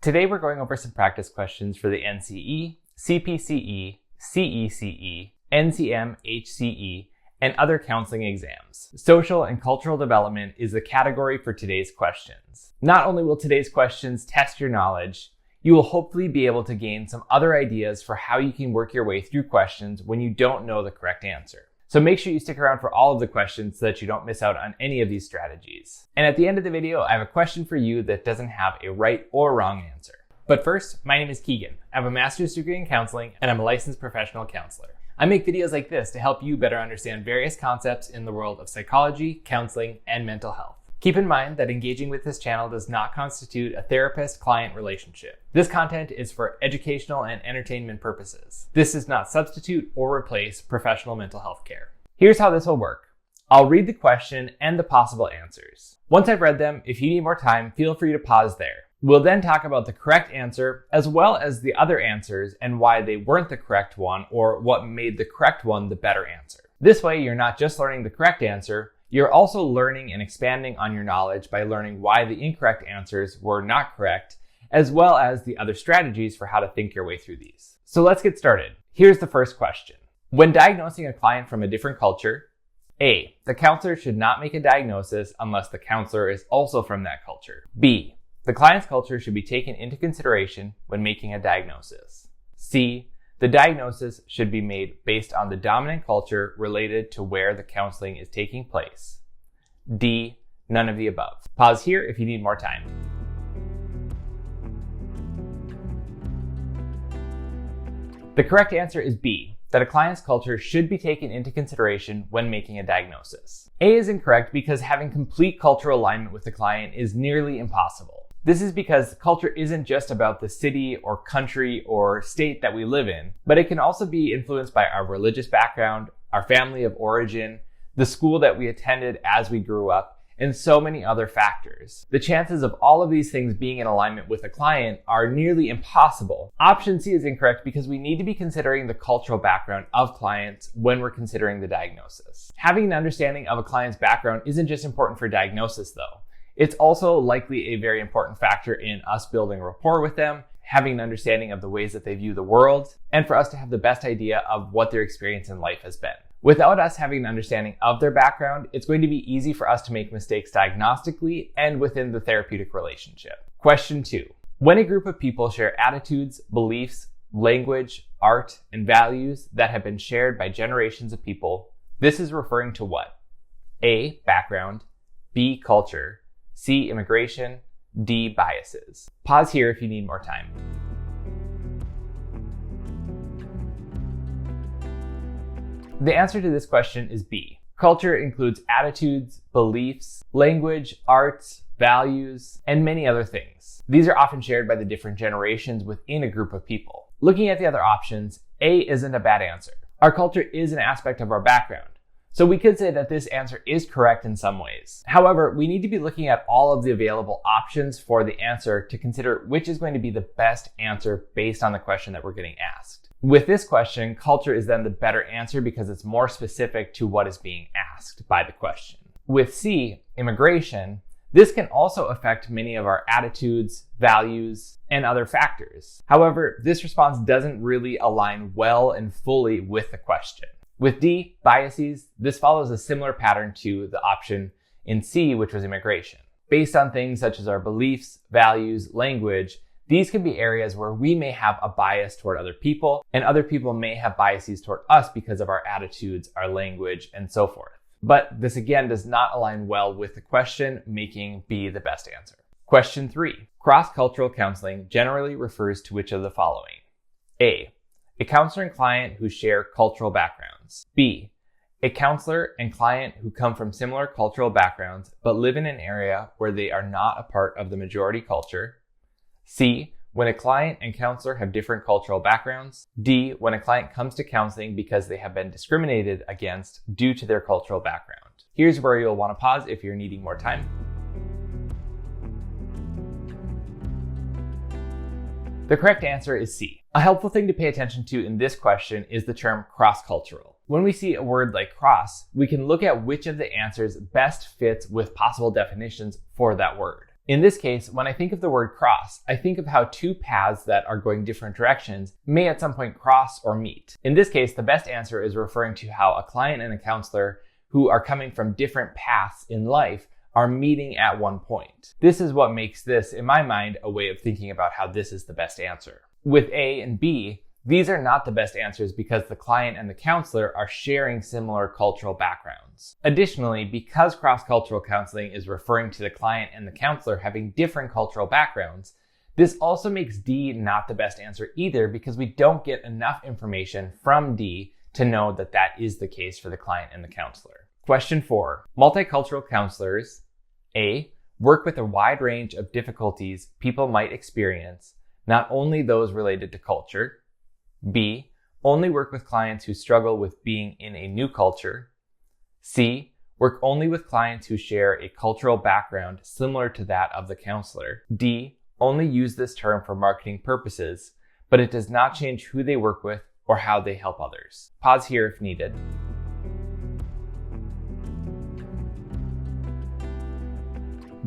Today we're going over some practice questions for the NCE, CPCE, CECE, NCMHCE, and other counseling exams. Social and cultural development is the category for today's questions. Not only will today's questions test your knowledge, you will hopefully be able to gain some other ideas for how you can work your way through questions when you don't know the correct answer. So make sure you stick around for all of the questions so that you don't miss out on any of these strategies. And at the end of the video, I have a question for you that doesn't have a right or wrong answer. But first, my name is Keegan. I have a master's degree in counseling and I'm a licensed professional counselor. I make videos like this to help you better understand various concepts in the world of psychology, counseling, and mental health. Keep in mind that engaging with this channel does not constitute a therapist-client relationship. This content is for educational and entertainment purposes. This does not substitute or replace professional mental health care. Here's how this will work. I'll read the question and the possible answers. Once I've read them, if you need more time, feel free to pause there. We'll then talk about the correct answer as well as the other answers and why they weren't the correct one or what made the correct one the better answer. This way, you're not just learning the correct answer, you're also learning and expanding on your knowledge by learning why the incorrect answers were not correct, as well as the other strategies for how to think your way through these. So let's get started. Here's the first question. When diagnosing a client from a different culture, A, the counselor should not make a diagnosis unless the counselor is also from that culture. B, the client's culture should be taken into consideration when making a diagnosis. C, the diagnosis should be made based on the dominant culture related to where the counseling is taking place. D, none of the above. Pause here if you need more time. The correct answer is B, that a client's culture should be taken into consideration when making a diagnosis. A is incorrect because having complete cultural alignment with the client is nearly impossible. This is because culture isn't just about the city or country or state that we live in, but it can also be influenced by our religious background, our family of origin, the school that we attended as we grew up, and so many other factors. The chances of all of these things being in alignment with a client are nearly impossible. Option C is incorrect because we need to be considering the cultural background of clients when we're considering the diagnosis. Having an understanding of a client's background isn't just important for diagnosis though. It's also likely a very important factor in us building rapport with them, having an understanding of the ways that they view the world, and for us to have the best idea of what their experience in life has been. Without us having an understanding of their background, it's going to be easy for us to make mistakes diagnostically and within the therapeutic relationship. Question 2. When a group of people share attitudes, beliefs, language, art, and values that have been shared by generations of people, this is referring to what? A, background, B, culture, C, immigration, D, biases. Pause here if you need more time. The answer to this question is B. Culture includes attitudes, beliefs, language, arts, values, and many other things. These are often shared by the different generations within a group of people. Looking at the other options, A isn't a bad answer. Our culture is an aspect of our background. So we could say that this answer is correct in some ways. However, we need to be looking at all of the available options for the answer to consider which is going to be the best answer based on the question that we're getting asked. With this question, culture is then the better answer because it's more specific to what is being asked by the question. With C, immigration, this can also affect many of our attitudes, values, and other factors. However, this response doesn't really align well and fully with the question. With D, biases, this follows a similar pattern to the option in C, which was immigration. Based on things such as our beliefs, values, language, these can be areas where we may have a bias toward other people, and other people may have biases toward us because of our attitudes, our language, and so forth. But this again does not align well with the question, making B the best answer. Question 3. Cross-cultural counseling generally refers to which of the following? A, a counselor and client who share cultural backgrounds. B, a counselor and client who come from similar cultural backgrounds but live in an area where they are not a part of the majority culture. C, when a client and counselor have different cultural backgrounds. D, when a client comes to counseling because they have been discriminated against due to their cultural background. Here's where you'll want to pause if you're needing more time. The correct answer is C. A helpful thing to pay attention to in this question is the term cross-cultural. When we see a word like cross, we can look at which of the answers best fits with possible definitions for that word. In this case, when I think of the word cross, I think of how two paths that are going different directions may at some point cross or meet. In this case, the best answer is referring to how a client and a counselor who are coming from different paths in life are meeting at one point. This is what makes this, in my mind, a way of thinking about how this is the best answer. With A and B, these are not the best answers because the client and the counselor are sharing similar cultural backgrounds. Additionally, because cross-cultural counseling is referring to the client and the counselor having different cultural backgrounds, this also makes D not the best answer either because we don't get enough information from D to know that that is the case for the client and the counselor. Question 4. Multicultural counselors, A, work with a wide range of difficulties people might experience, not only those related to culture. B, only work with clients who struggle with being in a new culture. C, work only with clients who share a cultural background similar to that of the counselor. D, only use this term for marketing purposes, but it does not change who they work with or how they help others. Pause here if needed.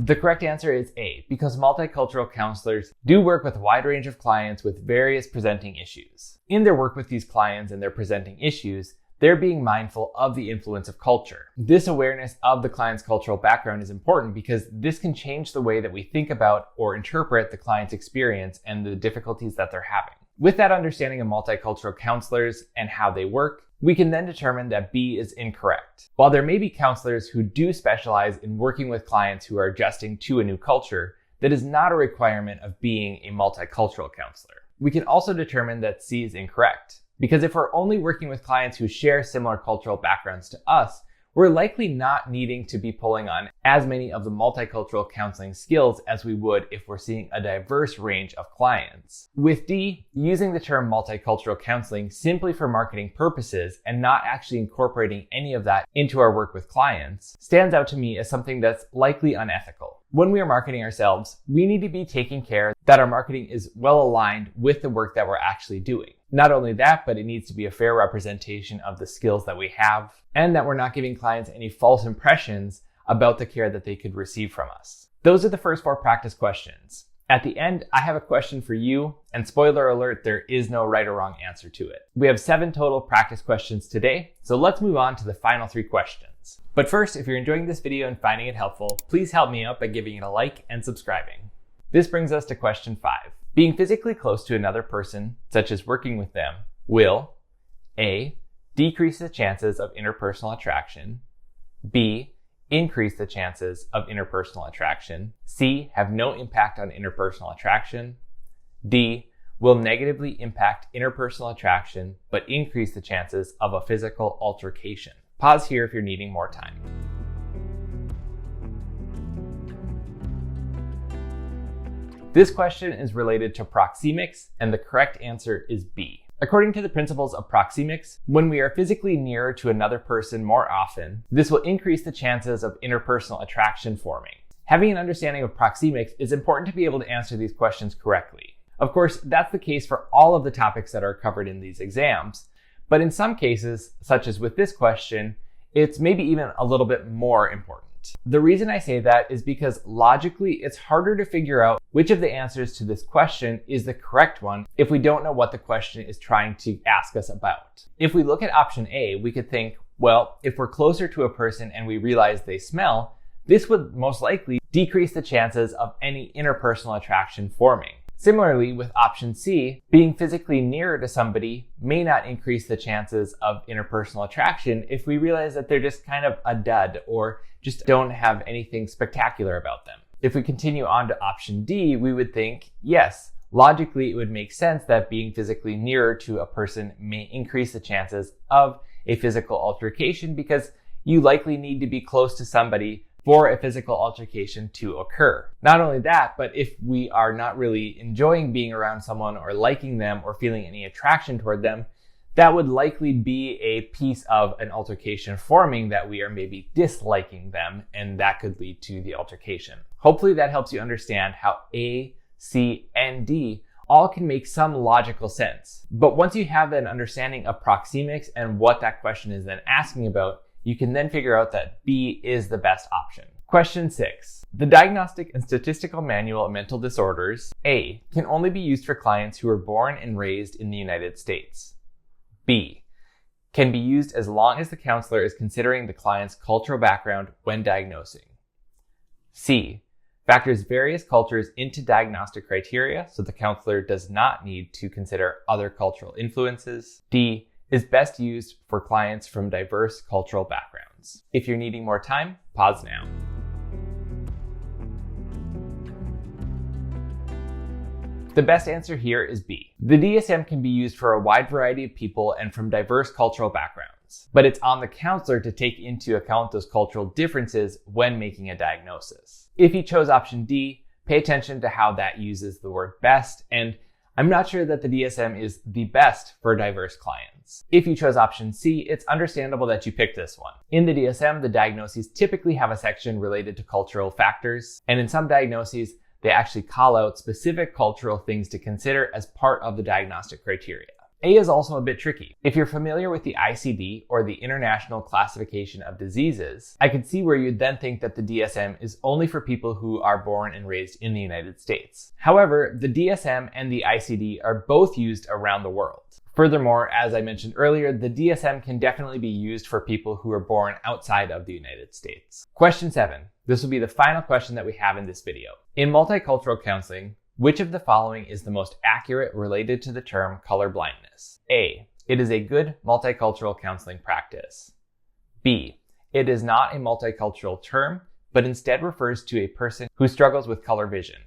The correct answer is A, because multicultural counselors do work with a wide range of clients with various presenting issues. In their work with these clients and their presenting issues, they're being mindful of the influence of culture. This awareness of the client's cultural background is important because this can change the way that we think about or interpret the client's experience and the difficulties that they're having. With that understanding of multicultural counselors and how they work, we can then determine that B is incorrect. While there may be counselors who do specialize in working with clients who are adjusting to a new culture, that is not a requirement of being a multicultural counselor. We can also determine that C is incorrect, because if we're only working with clients who share similar cultural backgrounds to us, we're likely not needing to be pulling on as many of the multicultural counseling skills as we would if we're seeing a diverse range of clients. With D, using the term multicultural counseling simply for marketing purposes and not actually incorporating any of that into our work with clients stands out to me as something that's likely unethical. When we are marketing ourselves, we need to be taking care that our marketing is well aligned with the work that we're actually doing. Not only that, but it needs to be a fair representation of the skills that we have and that we're not giving clients any false impressions about the care that they could receive from us. Those are the first 4 practice questions. At the end, I have a question for you, and spoiler alert, there is no right or wrong answer to it. We have 7 total practice questions today, so let's move on to the final 3 questions. But first, if you're enjoying this video and finding it helpful, please help me out by giving it a like and subscribing. This brings us to question 5. Being physically close to another person, such as working with them, will A, decrease the chances of interpersonal attraction, B, increase the chances of interpersonal attraction, C, have no impact on interpersonal attraction, D, will negatively impact interpersonal attraction but increase the chances of a physical altercation. Pause here if you're needing more time. This question is related to proxemics, and the correct answer is B. According to the principles of proxemics, when we are physically nearer to another person more often, this will increase the chances of interpersonal attraction forming. Having an understanding of proxemics is important to be able to answer these questions correctly. Of course, that's the case for all of the topics that are covered in these exams, but in some cases, such as with this question, it's maybe even a little bit more important. The reason I say that is because logically, it's harder to figure out which of the answers to this question is the correct one if we don't know what the question is trying to ask us about. If we look at option A, we could think, well, if we're closer to a person and we realize they smell, this would most likely decrease the chances of any interpersonal attraction forming. Similarly, with option C, being physically nearer to somebody may not increase the chances of interpersonal attraction if we realize that they're just kind of a dud or just don't have anything spectacular about them. If we continue on to option D, we would think, yes, logically it would make sense that being physically nearer to a person may increase the chances of a physical altercation because you likely need to be close to somebody for a physical altercation to occur. Not only that, but if we are not really enjoying being around someone or liking them or feeling any attraction toward them, that would likely be a piece of an altercation forming that we are maybe disliking them, and that could lead to the altercation. Hopefully that helps you understand how A, C, and D all can make some logical sense. But once you have an understanding of proxemics and what that question is then asking about, you can then figure out that B is the best option. Question 6. The Diagnostic and Statistical Manual of Mental Disorders, A, can only be used for clients who were born and raised in the United States. B, can be used as long as the counselor is considering the client's cultural background when diagnosing. C, factors various cultures into diagnostic criteria, so the counselor does not need to consider other cultural influences. D, is best used for clients from diverse cultural backgrounds. If you're needing more time, pause now. The best answer here is B. The DSM can be used for a wide variety of people and from diverse cultural backgrounds, but it's on the counselor to take into account those cultural differences when making a diagnosis. If you chose option D, pay attention to how that uses the word best, and I'm not sure that the DSM is the best for diverse clients. If you chose option C, it's understandable that you picked this one. In the DSM, the diagnoses typically have a section related to cultural factors, and in some diagnoses, they actually call out specific cultural things to consider as part of the diagnostic criteria. A is also a bit tricky. If you're familiar with the ICD, or the International Classification of Diseases, I could see where you'd then think that the DSM is only for people who are born and raised in the United States. However, the DSM and the ICD are both used around the world. Furthermore, as I mentioned earlier, the DSM can definitely be used for people who are born outside of the United States. Question 7. This will be the final question that we have in this video. In multicultural counseling, which of the following is the most accurate related to the term color blindness? A, it is a good multicultural counseling practice. B, it is not a multicultural term, but instead refers to a person who struggles with color vision.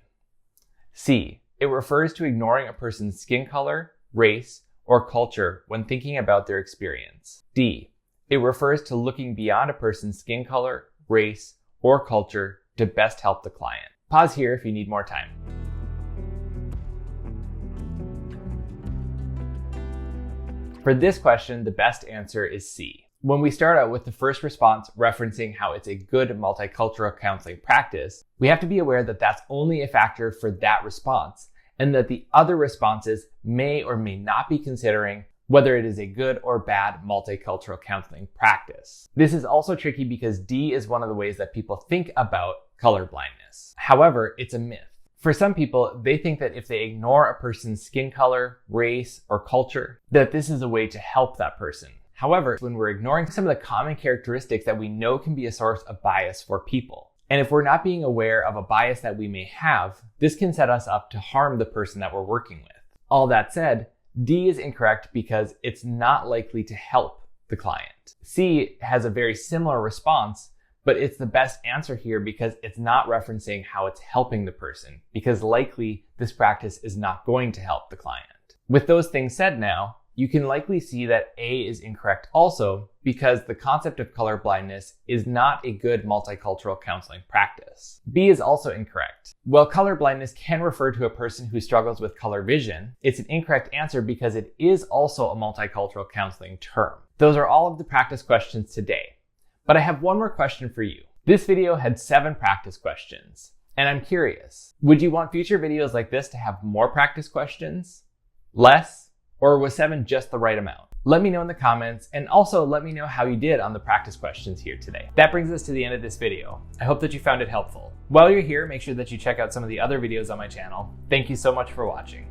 C, it refers to ignoring a person's skin color, race, or culture when thinking about their experience. D, it refers to looking beyond a person's skin color, race, or culture to best help the client. Pause here if you need more time. For this question, the best answer is C. When we start out with the first response referencing how it's a good multicultural counseling practice, we have to be aware that that's only a factor for that response, and that the other responses may or may not be considering whether it is a good or bad multicultural counseling practice. This is also tricky because D is one of the ways that people think about color blindness. However, it's a myth. For some people, they think that if they ignore a person's skin color, race, or culture, that this is a way to help that person. However, when we're ignoring some of the common characteristics that we know can be a source of bias for people, and if we're not being aware of a bias that we may have, this can set us up to harm the person that we're working with. All that said, D is incorrect because it's not likely to help the client. C has a very similar response, but it's the best answer here because it's not referencing how it's helping the person, because likely this practice is not going to help the client. With those things said now, you can likely see that A is incorrect also because the concept of color blindness is not a good multicultural counseling practice. B is also incorrect. While color blindness can refer to a person who struggles with color vision, it's an incorrect answer because it is also a multicultural counseling term. Those are all of the practice questions today. But I have one more question for you. This video had 7 practice questions, and I'm curious, would you want future videos like this to have more practice questions? Less? Or was 7 just the right amount? Let me know in the comments, and also let me know how you did on the practice questions here today. That brings us to the end of this video. I hope that you found it helpful. While you're here, make sure that you check out some of the other videos on my channel. Thank you so much for watching.